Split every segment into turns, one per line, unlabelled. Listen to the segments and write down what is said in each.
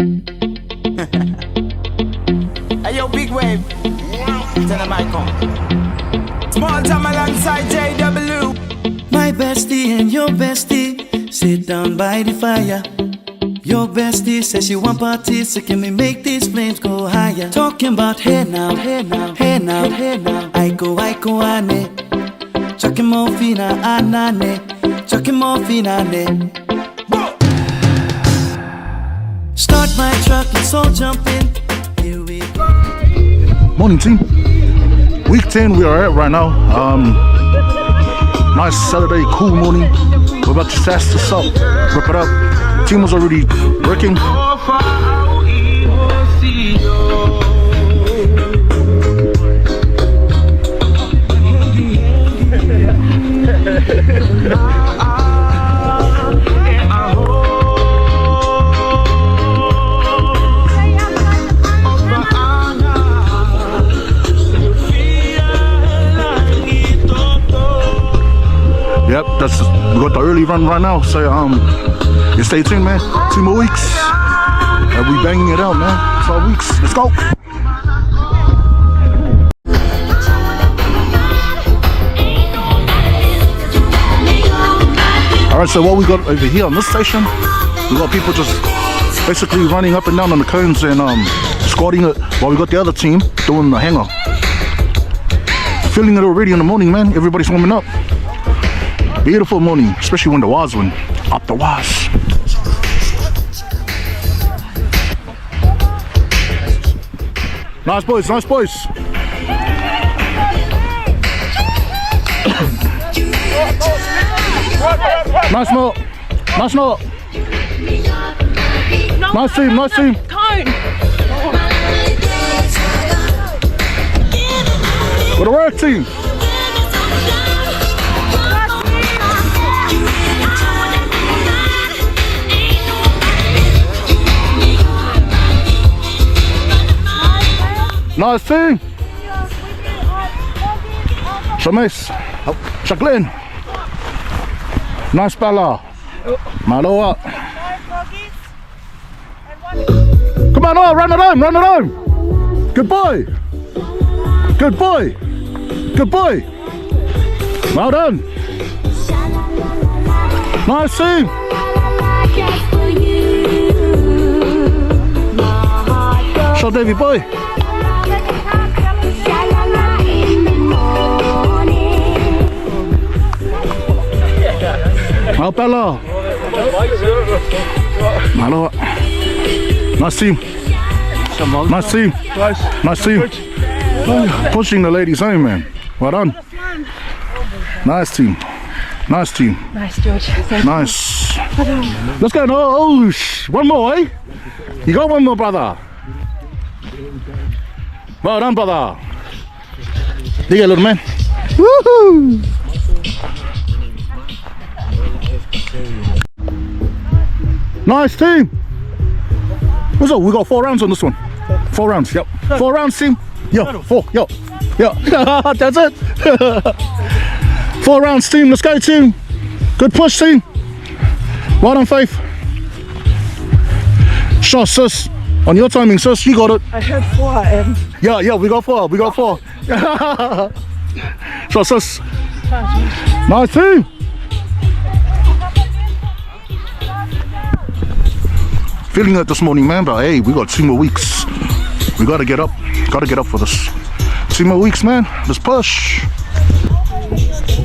Hey yo, big wave. Tell them I come. Small time alongside JW.
My bestie and your bestie sit down by the fire. Your bestie says she want parties, so can we make these flames go higher? Talking about hey now, hey now, hey now, hey now. I go ane. Chucking morphina anane. Chucking morphina ane. Start my truck, let's all jump in. Here we go.
Morning team. Week 10 we are at right now. Nice Saturday, cool morning. We're about to sass this up, rip it up. Team was already working. Yep, we got the early run right now, so you stay tuned, man. 2 more weeks and we banging it out, man. 12 weeks, let's go. Alright, so what we got over here on this station, we got people just basically running up and down on the cones and squatting it, while we got the other team doing the hanger. Feeling it already in the morning, man. Everybody's warming up. Beautiful morning, especially when the wires went up the wires. Nice boys, nice boys. Nice note, nice note. Nice team, nice team. Good work, team. Nice team. Shamis. Jacqueline. Nice Bella. Maloa. Come on, run it home, run it home. Good boy. Good boy. Good boy. Well done. Nice team. Shot Davy boy. Well, Bella. Malo. Nice team. Nice team. Nice team. Pushing the ladies home, man. Well done. Nice team. Nice team.
Nice, George.
Nice. Let's go. Oh, one more, eh? You got one more, brother. Well done, brother. Dig it, little man. Woohoo! Nice team. What's up? We got 4 rounds on this one. 4 rounds. Yep. 4 rounds, team. Yo, 4. Yo. Yo. That's it. 4 rounds, team. Let's go, team. Good push, team. Well done, Faith. Shot, sis. On your timing, sis. You got it.
I heard 4.
Yeah. We got 4. We got 4. Shot, sis. Nice team. Feeling it this morning, man, but hey, we got 2 more weeks. We gotta get up for this. 2 more weeks, man. Let's push.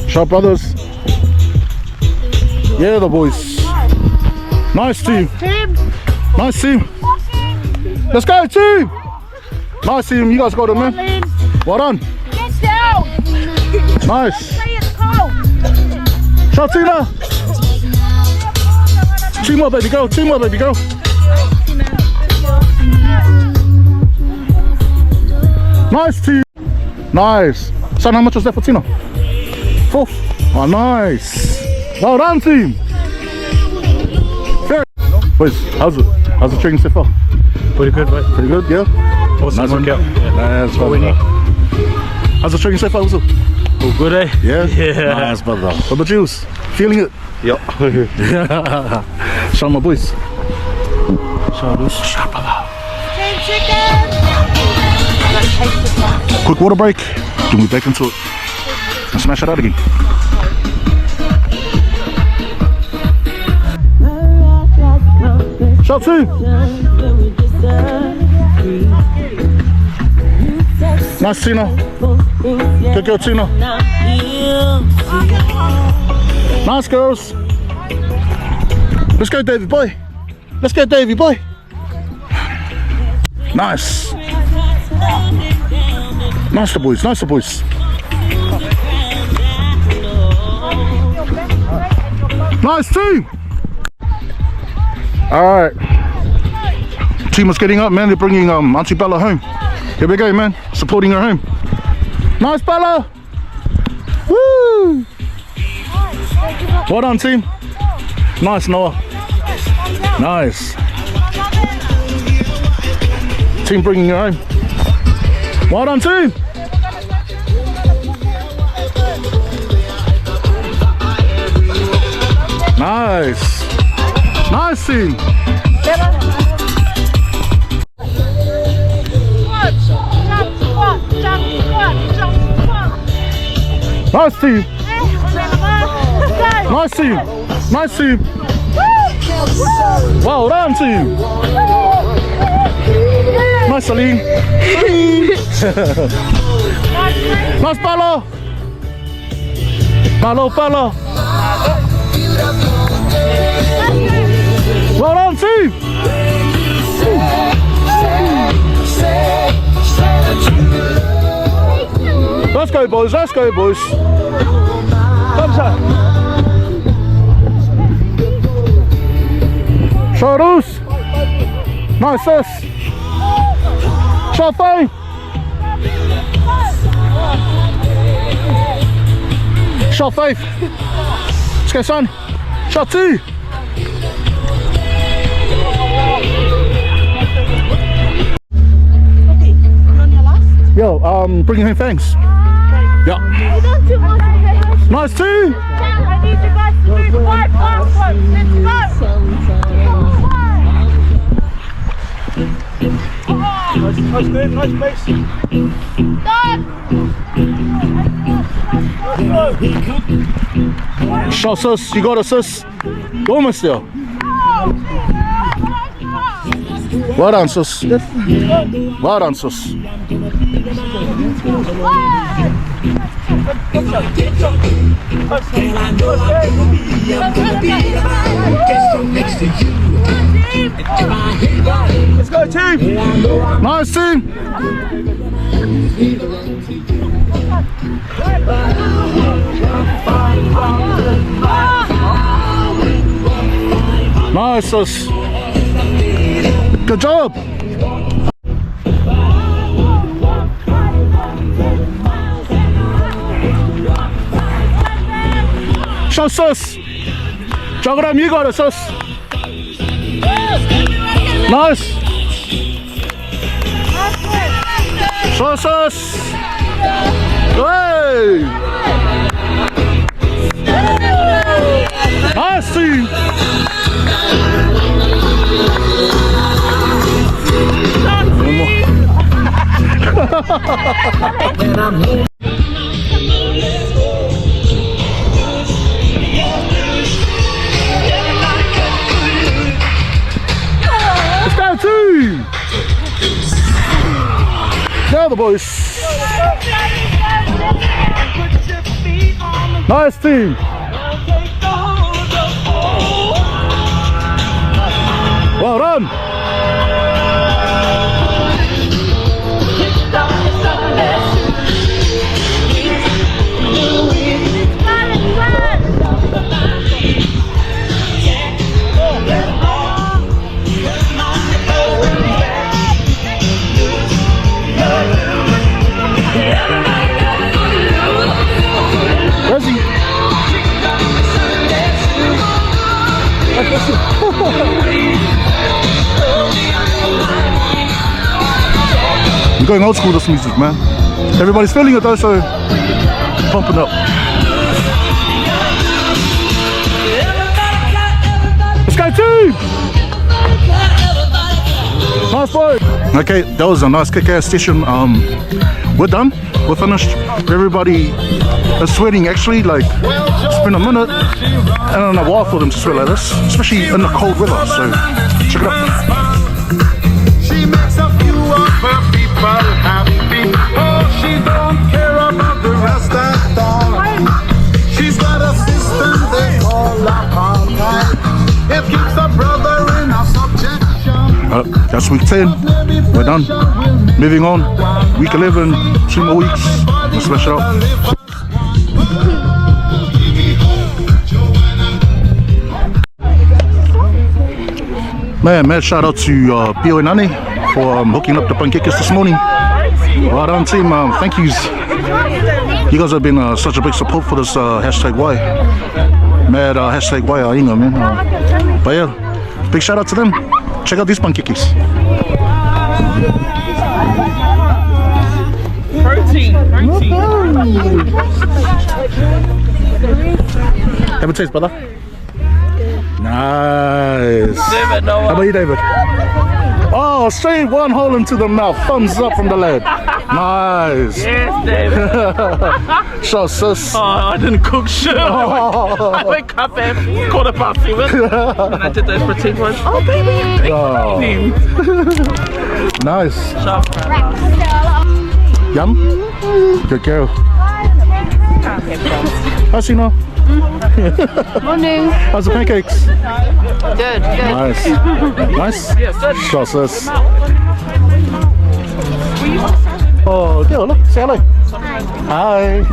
Sharp brothers. Yeah, the boys. Nice team. Nice team. Let's go, team. Nice team. You guys got it, man. Well done.
Get down.
Nice. Shot, Tina. 2 more, baby girl. 2 more, baby girl. Nice team. Nice. Son, how much was that for Tina? 4. Oh, nice. Well done, team. Fair. Boys, how's the training so far?
Pretty good, mate.
Pretty good, yeah?
Awesome
nice
workout.
That's what we need. How's the training so far? Also?
All good, eh?
Yeah?
Yeah.
Nice, brother. What about you? Feeling it?
Yep.
Show my boys.
Shoulders.
Quick water break. Then we back into it. And smash it out again. Shot 2. Nice, Tina. Good girl, Tina. Nice, girls. Let's go, Davey boy. Let's go, Davey boy. Nice. Nice, boys. Nice, boys. Nice team. All right. Team is getting up, man. They're bringing Auntie Bella home. Here we go, man. Supporting her home. Nice, Bella. Woo. Well done, team. Nice, Noah. Nice. Team bringing her home. Well done, team. Nice. Nice team. Nice team. Nice team. Nice team. Well done, team. Nice, Aline. Nice, Paolo. Paolo. Well done, team. Let's go, boys. Let's go, boys. Thumbs up. Shoulders. Nice, sis. Shot 5. Shot 5. Let's go, son. Shot 2. Yo, bring home thanks. Yeah. Nice too.
I need you guys to do 5 passports. Let's go.
Nice move, nice pace.
Shot, sis. You got it, sis. Almost there. Well done, sis. Well done, sis.
Let's go, team.
Nice team. Nice, sis. Good job. Shot, sis. Jog it up, you got it, sis. Nice. Shot, sis. Hey. Nice team. Let's go, team. Now the boys. Nice team. Well done. Where's he? We're going old school with this music, man. Everybody's feeling it though, so pumping up. Let's go, team! Nice boy. Okay, that was a nice kick-ass session. We're done. We're finished. Everybody is sweating actually. Like, it's been a minute and a while for them to sweat like this, especially in the cold weather. So check it out.
She makes a few of her people happy. Oh, she don't care about the rest at all. She's got a system they call apartheid. It keeps a brother in a subjection.
That's week 10. We're done. Moving on. Week 11. 2 more weeks. Let's finish it up. Man, mad shout out to Pio and Ane for hooking up the panqueques this morning. Right on, team. Thank yous. You guys have been such a big support for this hashtag Y. Mad hashtag Y Ainga, man. But yeah, big shout out to them. Check out these panqueques.
Protein.
Have a taste, brother. Nice.
David, no
How about you, David? Oh, straight one hole into the mouth. Thumbs up from the lad. Nice.
Yes, David.
Sure, sis.
Oh, I didn't cook shit. I wake up at 7:15 and I did those protein ones. Oh, baby.
Oh. Nice.
Sharp.
Yum. Good girl. How's she now?
Morning.
How's the pancakes?
Good.
Nice. Nice?
Yeah, good.
Sure, sis. Oh, girl, look. Say hello. Hi.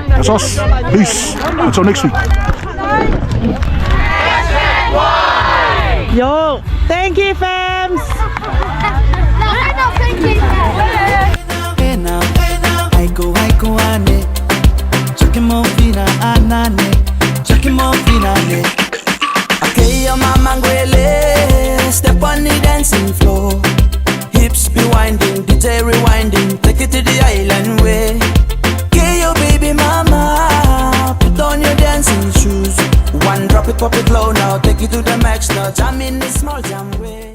That's us. Peace. Until next week.
Yo, thank you, fams.
Hey now, haiko ane. Chakimo fina anane. Chakimo fina ne. Okay, your mama ngwele. Step on the dancing floor. Hips be winding, DJ rewinding. Take it to the island way. Okay, your baby mama. Put on your dancing shoes. One drop it, pop it low now. Take it to the max now. Jam in the small jam way.